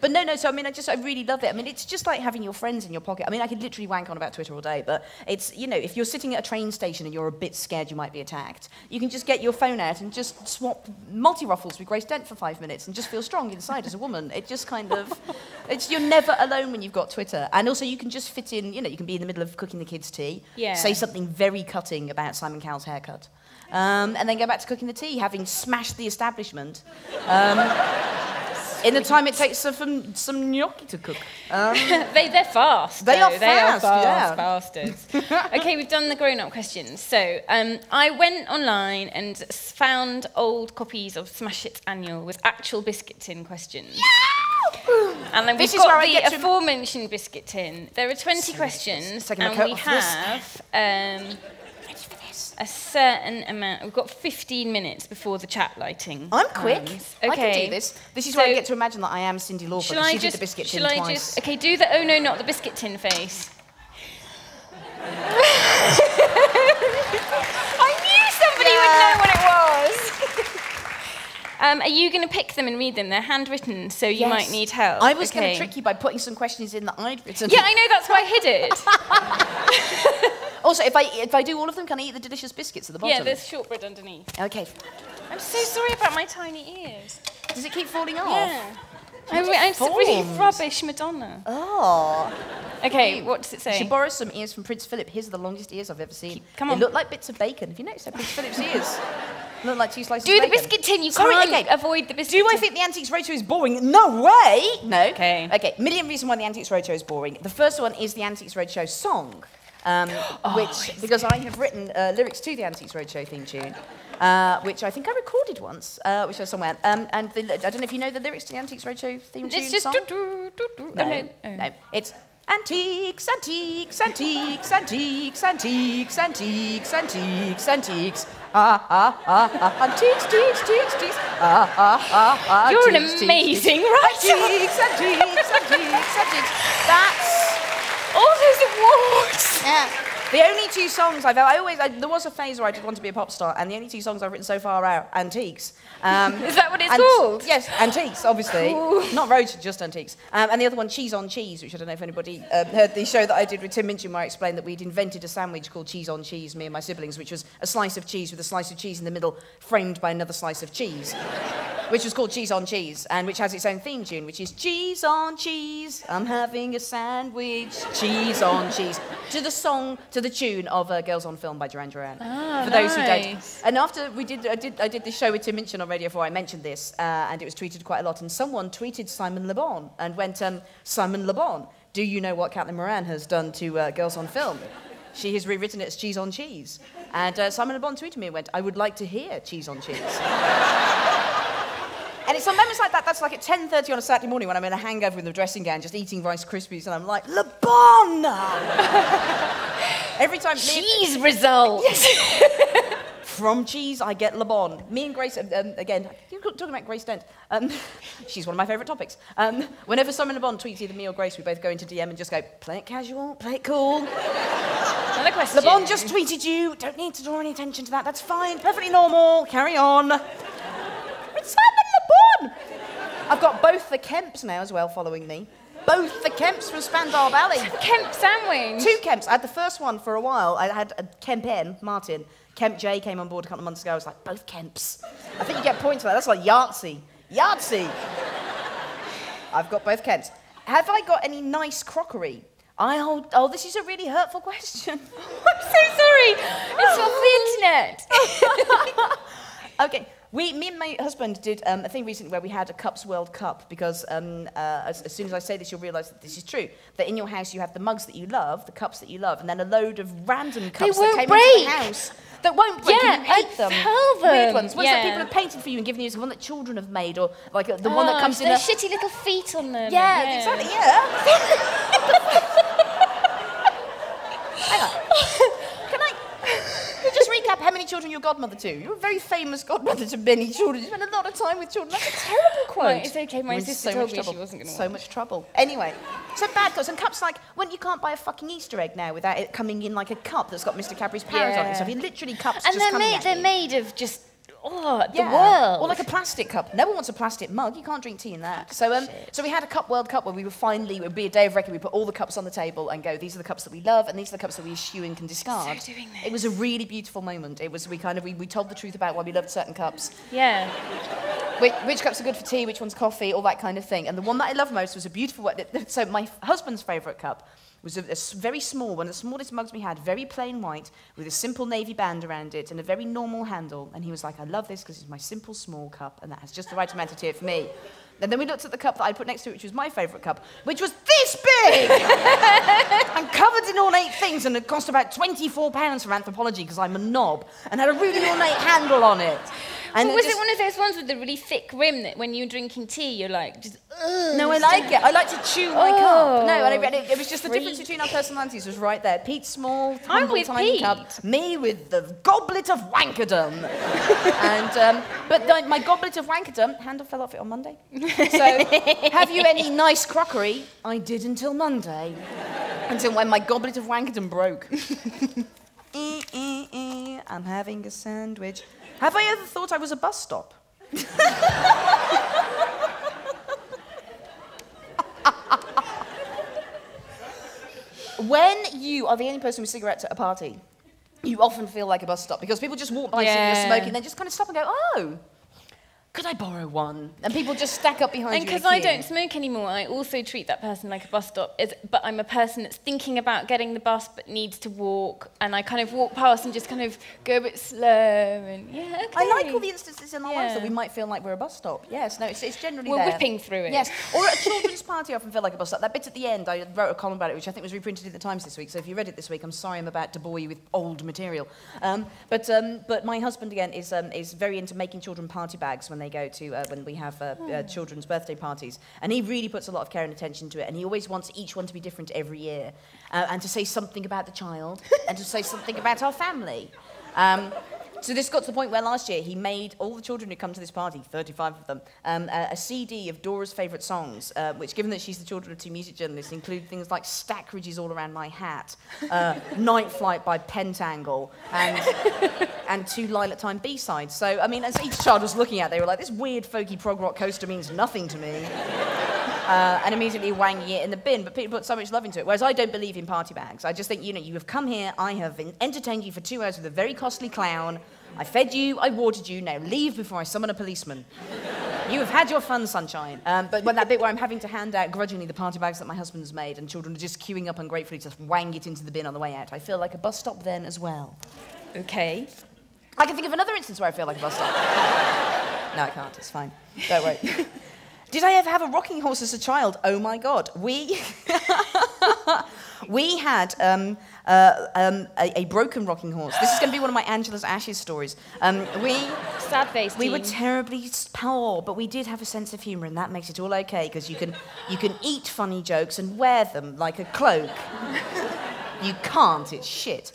But no, so I mean, I really love it. I mean, it's just like having your friends in your pocket. I mean, I could literally wank on about Twitter all day, but it's, you know, if you're sitting at a train station and you're a bit scared you might be attacked, you can just get your phone out and just swap multi-ruffles with Grace Dent for 5 minutes and just feel strong inside as a woman. It just kind of, you're never alone when you've got Twitter. And also you can just fit in, you know, you can be in the middle of cooking the kids' tea, say something very cutting about Simon Cowell's haircut, and then go back to cooking the tea, having smashed the establishment. In the time it takes some gnocchi to cook. They're fast. They are fast, yeah. Bastards. Okay, we've done the grown-up questions. So I went online and found old copies of Smash It Annual with actual biscuit tin questions. Yeah! And then we've got the aforementioned biscuit tin. There are 20 questions, and we have a certain amount. We've got 15 minutes before the chat lighting. I'm quick. Okay. I can do this. This is where I get to imagine that I am Cindy Lauper. She did the biscuit tin twice. Okay, do the oh no, not the biscuit tin face. I knew somebody would know what it was. Are you going to pick them and read them? They're handwritten, so you might need help. I was going to trick you by putting some questions in that I'd written. Yeah, I know, that's why I hid it. Also, if I do all of them, can I eat the delicious biscuits at the bottom? Yeah, there's shortbread underneath. Okay. I'm so sorry about my tiny ears. Does it keep falling off? Yeah. I'm really rubbish Madonna. Oh. Okay, what does it say? She borrows some ears from Prince Philip. His are the longest ears I've ever seen. Come on. They look like bits of bacon. Have you noticed how Prince Philip's ears look like 2 slices of bacon? Do the biscuit tin. You can't avoid the biscuit tin. Do I think the Antiques Roadshow is boring? No way! No. Okay. Okay, million reasons why the Antiques Roadshow is boring. The first one is the Antiques Roadshow song. Because I have written lyrics to the Antiques Roadshow theme tune, which I think I recorded once, which is somewhere. And I don't know if you know the lyrics to the Antiques Roadshow theme tune. It's just song? No. It's antiques, antiques, antiques, antiques, antiques, antiques, antiques, antiques. Antiques, teaks, teaks, teaks. You're an amazing writer. Antiques, antiques, antiques, antiques. That's all those awards. Yeah. The only 2 songs there was a phase where I did want to be a pop star, and the only 2 songs I've written so far are Antiques. Is that what it's called? Yes, Antiques, obviously. Cool. Not Roadshow, just Antiques. And the other one, Cheese on Cheese, which I don't know if anybody heard the show that I did with Tim Minchin, where I explained that we'd invented a sandwich called Cheese on Cheese, me and my siblings, which was a slice of cheese with a slice of cheese in the middle, framed by another slice of cheese, which was called Cheese on Cheese, and which has its own theme tune, which is Cheese on Cheese, I'm having a sandwich, cheese on cheese, to the tune of Girls on Film by Duran Duran. For those who don't. And after I did this show with Tim Minchin on Radio 4, I mentioned this, and it was tweeted quite a lot, and someone tweeted Simon Le Bon and went, Simon Le Bon, do you know what Caitiln Moran has done to Girls on Film? She has rewritten it as Cheese on Cheese. And Simon Le Bon tweeted me and went, I would like to hear Cheese on Cheese. And it's on moments like that, that's like at 10:30 on a Saturday morning when I'm in a hangover with a dressing gown, just eating Rice Krispies, and I'm like, Le Bon! Every time... Cheese result! Yes. From cheese, I get Le Bon. Me and Grace, again, you're talking about Grace Dent. She's one of my favourite topics. Whenever Simon Le Bon tweets either me or Grace, we both go into DM and just go, play it casual, play it cool. Another question. Le Bon just tweeted you, don't need to draw any attention to that, that's fine, perfectly normal, carry on. It's Simon Le Bon! I've got both the Kemps now as well following me. Both the Kemps from Spandau Ballet. Kemp sandwich. 2 Kemps. I had the first one for a while. I had a Kemp N, Martin. Kemp J came on board a couple of months ago. I was like, both Kemps. I think you get points for that. That's like Yahtzee. Yahtzee! I've got both Kemps. Have I got any nice crockery? Oh, this is a really hurtful question. I'm so sorry. It's off the internet. Okay. Me and my husband did a thing recently where we had a Cups World Cup because as soon as I say this, you'll realise that this is true. That in your house you have the mugs that you love, the cups that you love, and then a load of random cups that came into the house that won't break. Yeah, and you hate them. tell them. Weird ones that people have painted for you and given you, the one that children have made, or like the one that comes in a shitty little feet on them. Yeah, exactly. Yeah. Hang on. Just recap how many children you're godmother to. You're a very famous godmother to many children. You spend a lot of time with children. That's a terrible quote. Right, it's okay. My sister told me she wasn't going to. So much trouble. Anyway, so bad cups. And cups like, when you can't buy a fucking Easter egg now without it coming in like a cup that's got Mr. Cadbury's parrot on it. So if you literally cups and just coming they're made of just Oh, the world. Or like a plastic cup. No one wants a plastic mug. You can't drink tea in that. So so we had a World Cup where we were finally, it would be a day of reckoning, we put all the cups on the table and go, these are the cups that we love and these are the cups that we eschew and can discard. So doing this. It was a really beautiful moment. It was, we told the truth about why we loved certain cups. Yeah. Which cups are good for tea, which one's coffee, all that kind of thing. And the one that I loved most was a beautiful one. So my husband's favourite cup was a very small one, the smallest mugs we had, very plain white, with a simple navy band around it and a very normal handle. And he was like, I love this because it's my simple small cup and that has just the right amount of tea for me. And then we looked at the cup that I put next to it, which was my favourite cup, which was this big! And covered in ornate things, and it cost about £24 for Anthropology because I'm a knob, and had a really ornate handle on it. And was it one of those ones with the really thick rim that when you're drinking tea, you're like, just, ugh. No, I like it. I like to chew my cup. No, and it was just the difference between our personalities was right there. Pete small, humble, tiny cup. Me with the goblet of wankerdom. And, but my goblet of wankerdom, handle fell off it on Monday. So, have you any nice crockery? I did until Monday. Until when my goblet of wankerdom broke. I'm having a sandwich. Have I ever thought I was a bus stop? When you are the only person with cigarettes at a party, you often feel like a bus stop because people just walk by sitting there smoking, then just kind of stop and go, oh, could I borrow one? And people just stack up behind you. And because I don't smoke anymore, I also treat that person like a bus stop. But I'm a person that's thinking about getting the bus but needs to walk. And I kind of walk past and just kind of go a bit slow. And yeah, okay. I like all the instances in our lives that we might feel like we're a bus stop. Yes, no, it's generally we're there. whipping through it. Yes, or at a children's party I often feel like a bus stop. That bit at the end, I wrote a column about it, which I think was reprinted in the Times this week. So if you read it this week, I'm sorry I'm about to bore you with old material. But my husband, again, is very into making children party bags when they go to... when we have children's birthday parties. And he really puts a lot of care and attention to it. And he always wants each one to be different every year. And to say something about the child and to say something about our family. So this got to the point where last year he made all the children who come to this party, 35 of them, a CD of Dora's favourite songs, which, given that she's the children of two music journalists, include things like Stackridge's All Around My Hat, Night Flight by Pentangle, and two Lilac Time B-sides. So, I mean, as each child was looking at it, they were like, this weird folky prog rock coaster means nothing to me. And immediately wanging it in the bin, but people put so much love into it. Whereas I don't believe in party bags. I just think, you have come here, I have entertained you for 2 hours with a very costly clown. I fed you, I watered you, now leave before I summon a policeman. You have had your fun, sunshine. But when that bit where I'm having to hand out grudgingly the party bags that my husband's made and children are just queuing up and gratefully just wang it into the bin on the way out, I feel like a bus stop then as well. Okay. I can think of another instance where I feel like a bus stop. No, I can't, it's fine. Don't worry. Did I ever have a rocking horse as a child? Oh my God. We had a broken rocking horse. This is going to be one of my Angela's Ashes stories. Sad face. We were terribly poor, but we did have a sense of humour, and that makes it all okay because you can eat funny jokes and wear them like a cloak. You can't. It's shit.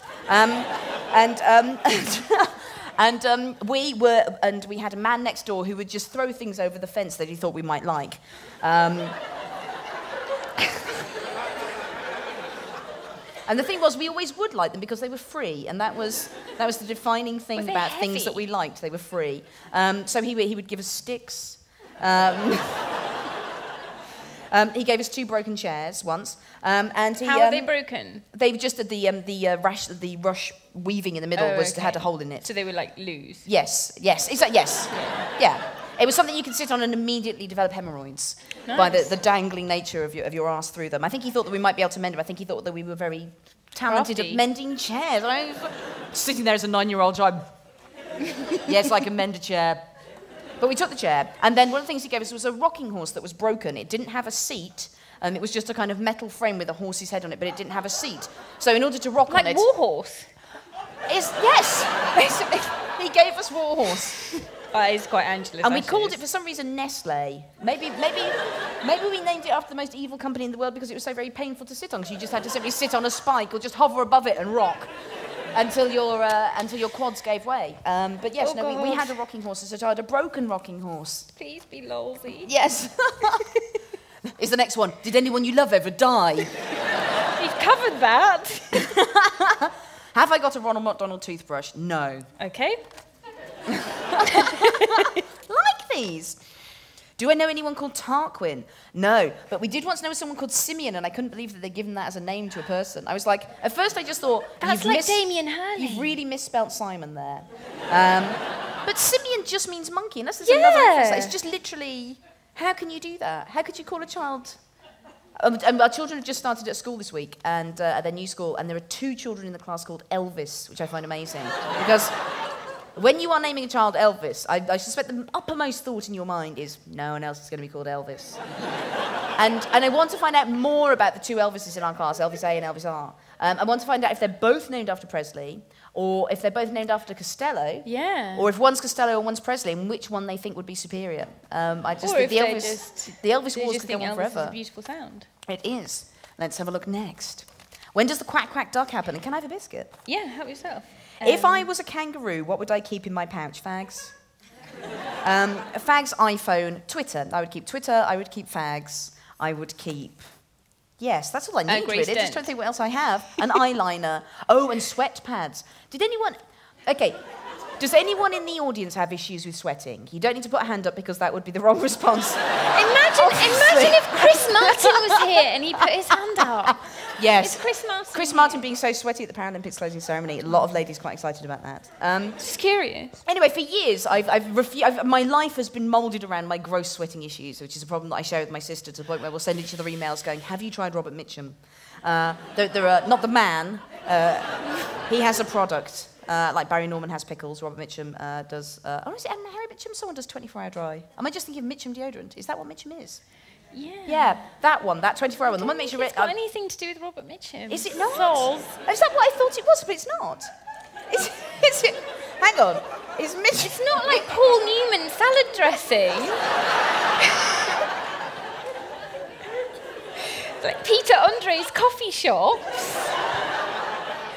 And we had a man next door who would just throw things over the fence that he thought we might like. And the thing was, we always would like them because they were free, and that was the defining thing about things that we liked. They were free. So he would give us sticks. He gave us 2 broken chairs once. And he, how are they broken? They were just the rush weaving in the middle had a hole in it. So they were like loose. Yes. Yes. Yeah. It was something you could sit on and immediately develop hemorrhoids by the dangling nature of your arse through them. I think he thought that we might be able to mend them. I think he thought that we were very talented at mending chairs. I was sitting there as a 9-year-old child. Yes, I can mend a chair. But we took the chair, and then one of the things he gave us was a rocking horse that was broken. It didn't have a seat. It was just a kind of metal frame with a horse's head on it, but it didn't have a seat. So in order to rock on it... Like Warhorse? Yes, basically. He gave us Warhorse. That is quite Angela's. And we called it, for some reason, Nestle. Maybe we named it after the most evil company in the world because it was so very painful to sit on, because you just had to simply sit on a spike or just hover above it and rock until your quads gave way. But yes, we had a rocking horse as a child, a broken rocking horse. Please be lolsy. Yes. Is the next one. Did anyone you love ever die? You've covered that. Have I got a Ronald McDonald toothbrush? No. Okay. Like these. Do I know anyone called Tarquin? No, but we did once know someone called Simeon, and I couldn't believe that they'd given that as a name to a person. I was like, at first I just thought, that's like Damien Hurley. You've really misspelt Simon there. But Simeon just means monkey, unless there's another reference. It's just literally, how can you do that? How could you call a child? And our children have just started at school this week, and at their new school, and there are 2 children in the class called Elvis, which I find amazing. Because when you are naming a child Elvis, I suspect the uppermost thought in your mind is, no one else is going to be called Elvis. and I want to find out more about the 2 Elvises in our class, Elvis A and Elvis R. I want to find out if they're both named after Presley, or if they're both named after Costello, or if one's Costello and one's Presley, and which one they think would be superior. I just think the Elvis wars could go on forever. Is a beautiful sound. It is. Let's have a look next. When does the quack quack duck happen? And can I have a biscuit? Yeah, help yourself. If I was a kangaroo, what would I keep in my pouch? Fags? Fags, iPhone, Twitter. I would keep Twitter, I would keep fags, I would keep... Yes, that's all I need, really. I just don't think what else I have. An eyeliner. Oh, and sweat pads. Did anyone... Okay, does anyone in the audience have issues with sweating? You don't need to put a hand up because that would be the wrong response. Imagine if Chris Martin was here and he put his hand up. Yes. It's Chris Martin. Chris Martin being so sweaty at the Paralympics closing ceremony. A lot of ladies quite excited about that. Just curious. Anyway, for years, my life has been moulded around my gross sweating issues, which is a problem that I share with my sister to the point where we'll send each other emails going, have you tried Robert Mitchum? There are, not the man, he has a product. Like Barry Norman has pickles, Robert Mitchum does... is it Harry Mitchum? Someone does 24-hour dry. Am I just thinking of Mitchum deodorant? Is that what Mitchum is? Yeah. Yeah, that one, that 24-hour one. The one that makes you... It's got anything to do with Robert Mitchum. Is it not? Soz. Is that what I thought it was? But it's not. Is it? Hang on. Is Mitchum... It's not like Paul Newman salad dressing. Like Peter Andre's coffee shop.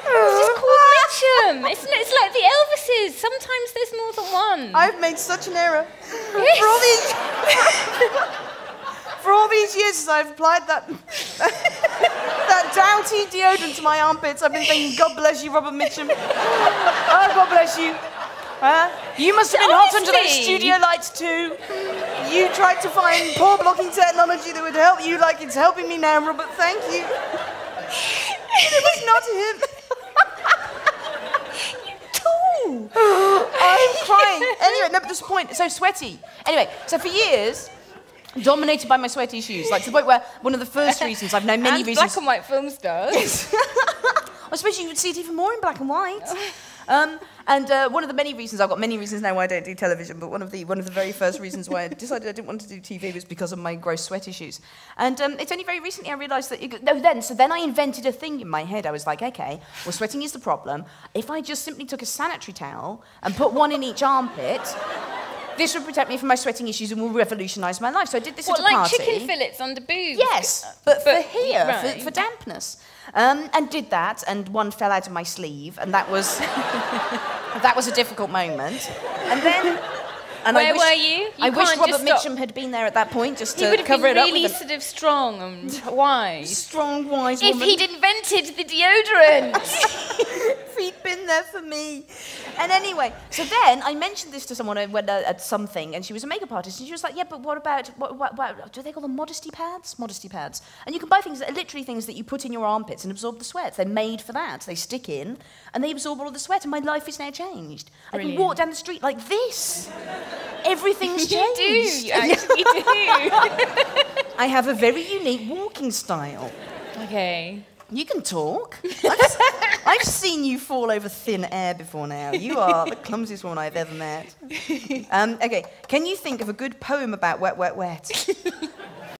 It's just called Mitchum. It's like the Elvises. Sometimes there's more than one. I've made such an error. Yes. For all these years as I've applied that doughty deodorant to my armpits, I've been thinking, God bless you, Robert Mitchum. Oh, God bless you. You must have been hot under those studio lights too. You tried to find pore blocking technology that would help you like it's helping me now, Robert. Thank you. It was not him. I'm crying. Anyway, no, but this point, so sweaty. Anyway, so for years, dominated by my sweaty issues, like to the point where one of the first reasons, I've known many reasons... black and white film stars. I suppose you would see it even more in black and white. And one of the many reasons, I've got many reasons now why I don't do television, but one of the very first reasons why I decided I didn't want to do TV was because of my gross sweat issues. And it's only very recently I realised that... So then I invented a thing in my head. I was like, okay, well, sweating is the problem. If I just simply took a sanitary towel and put one in each armpit... This would protect me from my sweating issues and will revolutionise my life. So I did this at a party. Like chicken fillets under boobs? Yes, but for here, right. for dampness. And did that, and one fell out of my sleeve, and that was a difficult moment. And then... Where were you? I wish Robert Mitchum had been there at that point, just to cover it up. He would have been really sort of strong and wise. Strong, wise woman. If he'd invented the deodorant. If he'd been there for me. And anyway, so then I mentioned this to someone at something, and she was a makeup artist, and she was like, yeah, but what about, what do they call them, modesty pads? Modesty pads. And you can buy things that are literally things that you put in your armpits and absorb the sweat. They're made for that. They stick in, and they absorb all of the sweat, and my life is now changed. Brilliant. I can walk down the street like this. Everything's changed. You actually do. I have a very unique walking style. Okay. You can talk. I've seen you fall over thin air before now. You are the clumsiest woman I've ever met. Okay, can you think of a good poem about wet, wet, wet?